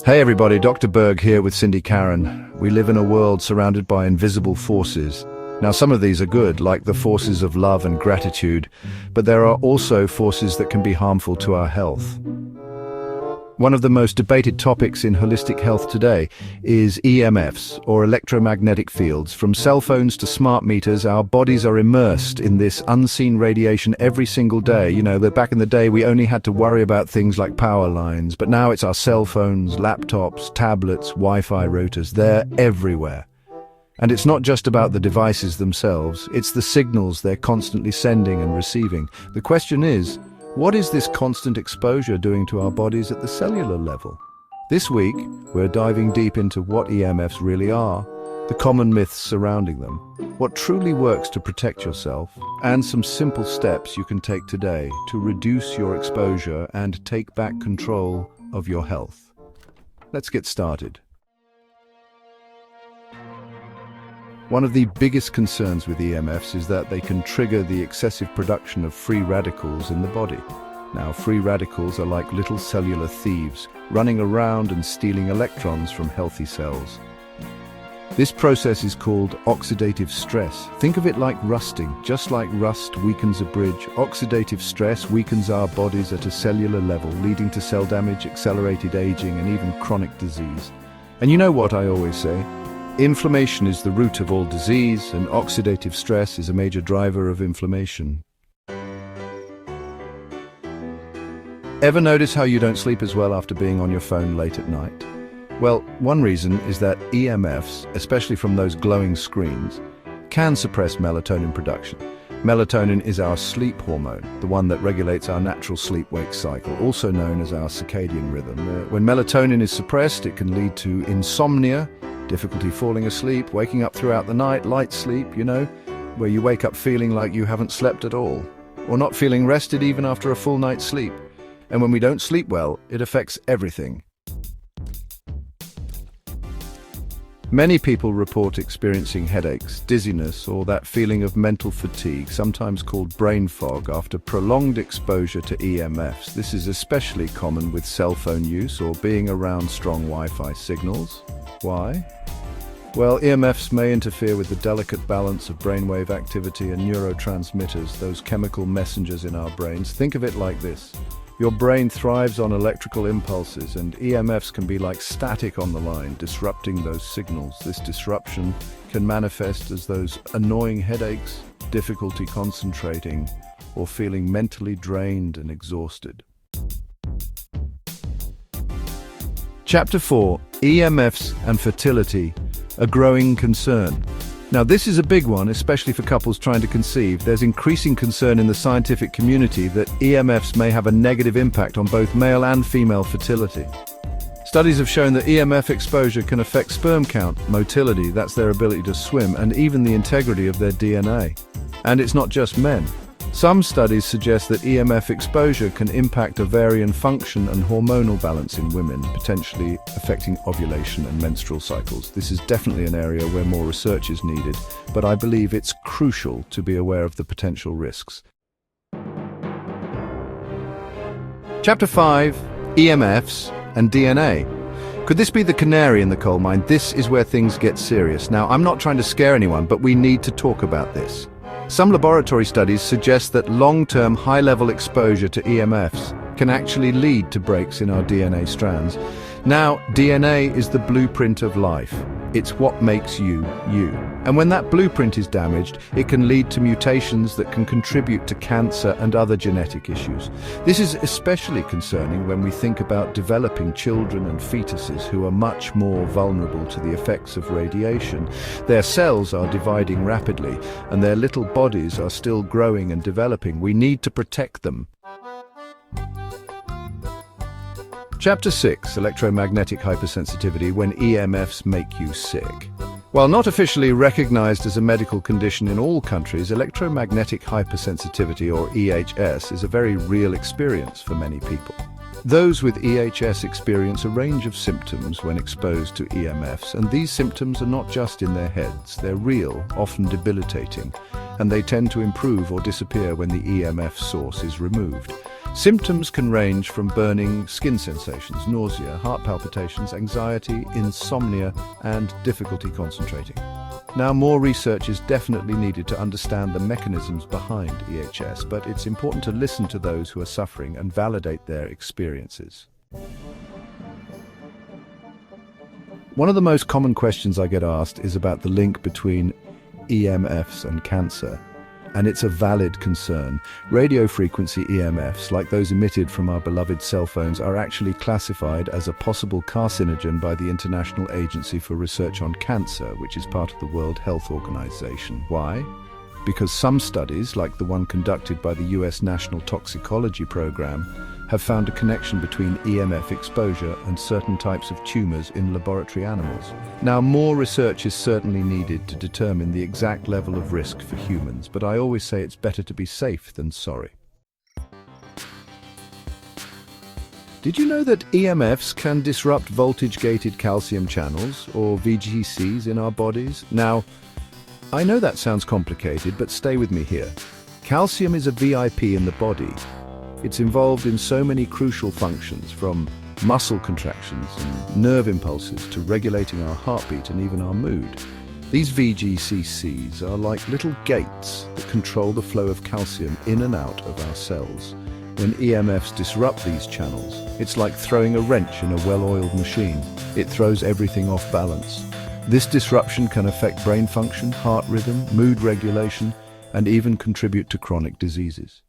Hey everybody, Dr. Berg here with Cindy Karen. We live in a world surrounded by invisible forces. Now some of these are good, like the forces of love and gratitude, but there are also forces that can be harmful to our health. One of the most debated topics in holistic health today is EMFs, or electromagnetic fields. From cell phones to smart meters, our bodies are immersed in this unseen radiation every single day. You know, that back in the day we only had to worry about things like power lines, but now it's our cell phones, laptops, tablets, Wi-Fi routers. They're everywhere. And it's not just about the devices themselves, it's the signals they're constantly sending and receiving. The question is, what is this constant exposure doing to our bodies at the cellular level? This week, we're diving deep into what EMFs really are, the common myths surrounding them, what truly works to protect yourself, and some simple steps you can take today to reduce your exposure and take back control of your health. Let's get started. One of the biggest concerns with EMFs is that they can trigger the excessive production of free radicals in the body. Now, free radicals are like little cellular thieves, running around and stealing electrons from healthy cells. This process is called oxidative stress. Think of it like rusting. Just like rust weakens a bridge, oxidative stress weakens our bodies at a cellular level, leading to cell damage, accelerated aging, and even chronic disease. And you know what I always say? Inflammation is the root of all disease, and oxidative stress is a major driver of inflammation. Ever notice how you don't sleep as well after being on your phone late at night? Well, one reason is that EMFs, especially from those glowing screens, can suppress melatonin production. Melatonin is our sleep hormone, the one that regulates our natural sleep-wake cycle, also known as our circadian rhythm. When melatonin is suppressed, it can lead to insomnia, difficulty falling asleep, waking up throughout the night, light sleep, where you wake up feeling like you haven't slept at all, or not feeling rested even after a full night's sleep. And when we don't sleep well, it affects everything. Many people report experiencing headaches, dizziness, or that feeling of mental fatigue, sometimes called brain fog, after prolonged exposure to EMFs. This is especially common with cell phone use or being around strong Wi-Fi signals. Why? Well, EMFs may interfere with the delicate balance of brainwave activity and neurotransmitters, those chemical messengers in our brains. Think of it like this. Your brain thrives on electrical impulses, and EMFs can be like static on the line, disrupting those signals. This disruption can manifest as those annoying headaches, difficulty concentrating, or feeling mentally drained and exhausted. Chapter 4. EMFs and fertility, a growing concern. Now this is a big one, especially for couples trying to conceive. There's increasing concern in the scientific community that EMFs may have a negative impact on both male and female fertility. Studies have shown that EMF exposure can affect sperm count, motility, that's their ability to swim, and even the integrity of their DNA. And it's not just men. Some studies suggest that EMF exposure can impact ovarian function and hormonal balance in women, potentially affecting ovulation and menstrual cycles. This is definitely an area where more research is needed, but I believe it's crucial to be aware of the potential risks. Chapter 5. EMFs and DNA. Could this be the canary in the coal mine? This is where things get serious. Now, I'm not trying to scare anyone, but we need to talk about this. Some laboratory studies suggest that long-term high-level exposure to EMFs can actually lead to breaks in our DNA strands. Now, DNA is the blueprint of life. It's what makes you, you. And when that blueprint is damaged, it can lead to mutations that can contribute to cancer and other genetic issues. This is especially concerning when we think about developing children and fetuses who are much more vulnerable to the effects of radiation. Their cells are dividing rapidly, and their little bodies are still growing and developing. We need to protect them. Chapter 6. Electromagnetic hypersensitivity, when EMFs make you sick. While not officially recognized as a medical condition in all countries, electromagnetic hypersensitivity, or EHS, is a very real experience for many people. Those with EHS experience a range of symptoms when exposed to EMFs, and these symptoms are not just in their heads, they're real, often debilitating, and they tend to improve or disappear when the EMF source is removed. Symptoms can range from burning skin sensations, nausea, heart palpitations, anxiety, insomnia, and difficulty concentrating. Now, more research is definitely needed to understand the mechanisms behind EHS, but it's important to listen to those who are suffering and validate their experiences. One of the most common questions I get asked is about the link between EMFs and cancer. And it's a valid concern. Radio frequency EMFs, like those emitted from our beloved cell phones, are actually classified as a possible carcinogen by the International Agency for Research on Cancer, which is part of the World Health Organization. Why? Because some studies, like the one conducted by the US National Toxicology Program, have found a connection between EMF exposure and certain types of tumors in laboratory animals. Now, more research is certainly needed to determine the exact level of risk for humans, but I always say it's better to be safe than sorry. Did you know that EMFs can disrupt voltage-gated calcium channels, or VGCs, in our bodies? Now, I know that sounds complicated, but stay with me here. Calcium is a VIP in the body. It's involved in so many crucial functions, from muscle contractions and nerve impulses to regulating our heartbeat and even our mood. These VGCCs are like little gates that control the flow of calcium in and out of our cells. When EMFs disrupt these channels, it's like throwing a wrench in a well-oiled machine. It throws everything off balance. This disruption can affect brain function, heart rhythm, mood regulation, and even contribute to chronic diseases.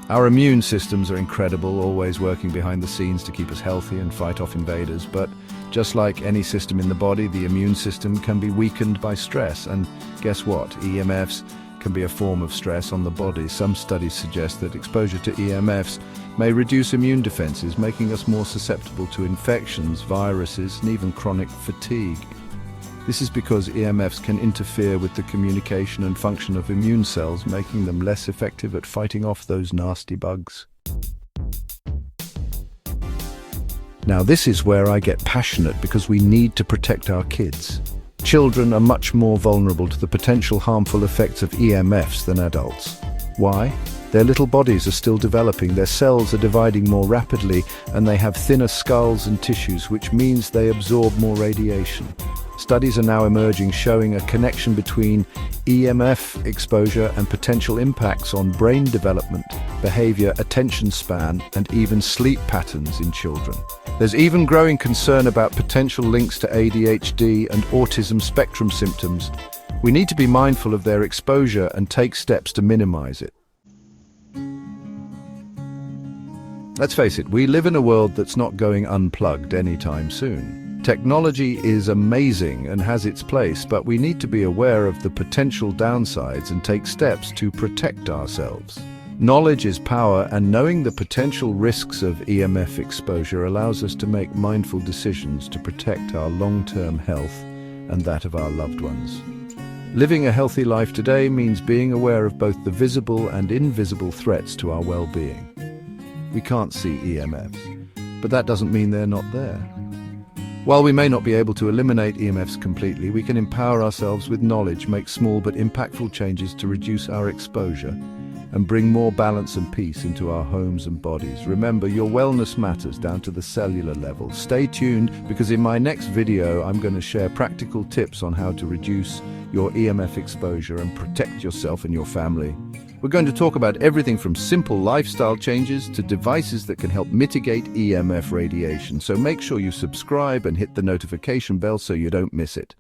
Our immune systems are incredible, always working behind the scenes to keep us healthy and fight off invaders. But just like any system in the body, the immune system can be weakened by stress. And guess what? EMFs can be a form of stress on the body. Some studies suggest that exposure to EMFs may reduce immune defenses, making us more susceptible to infections, viruses, and even chronic fatigue. This is because EMFs can interfere with the communication and function of immune cells, making them less effective at fighting off those nasty bugs. Now, this is where I get passionate, because we need to protect our kids. Children are much more vulnerable to the potential harmful effects of EMFs than adults. Why? Their little bodies are still developing, their cells are dividing more rapidly, and they have thinner skulls and tissues, which means they absorb more radiation. Studies are now emerging showing a connection between EMF exposure and potential impacts on brain development, behavior, attention span, and even sleep patterns in children. There's even growing concern about potential links to ADHD and autism spectrum symptoms. We need to be mindful of their exposure and take steps to minimize it. Let's face it, we live in a world that's not going unplugged anytime soon. Technology is amazing and has its place, but we need to be aware of the potential downsides and take steps to protect ourselves. Knowledge is power, and knowing the potential risks of EMF exposure allows us to make mindful decisions to protect our long-term health and that of our loved ones. Living a healthy life today means being aware of both the visible and invisible threats to our well-being. We can't see EMFs, but that doesn't mean they're not there. While we may not be able to eliminate EMFs completely, we can empower ourselves with knowledge, make small but impactful changes to reduce our exposure, and bring more balance and peace into our homes and bodies. Remember, your wellness matters down to the cellular level. Stay tuned, because in my next video, I'm going to share practical tips on how to reduce your EMF exposure and protect yourself and your family. We're going to talk about everything from simple lifestyle changes to devices that can help mitigate EMF radiation. So make sure you subscribe and hit the notification bell so you don't miss it.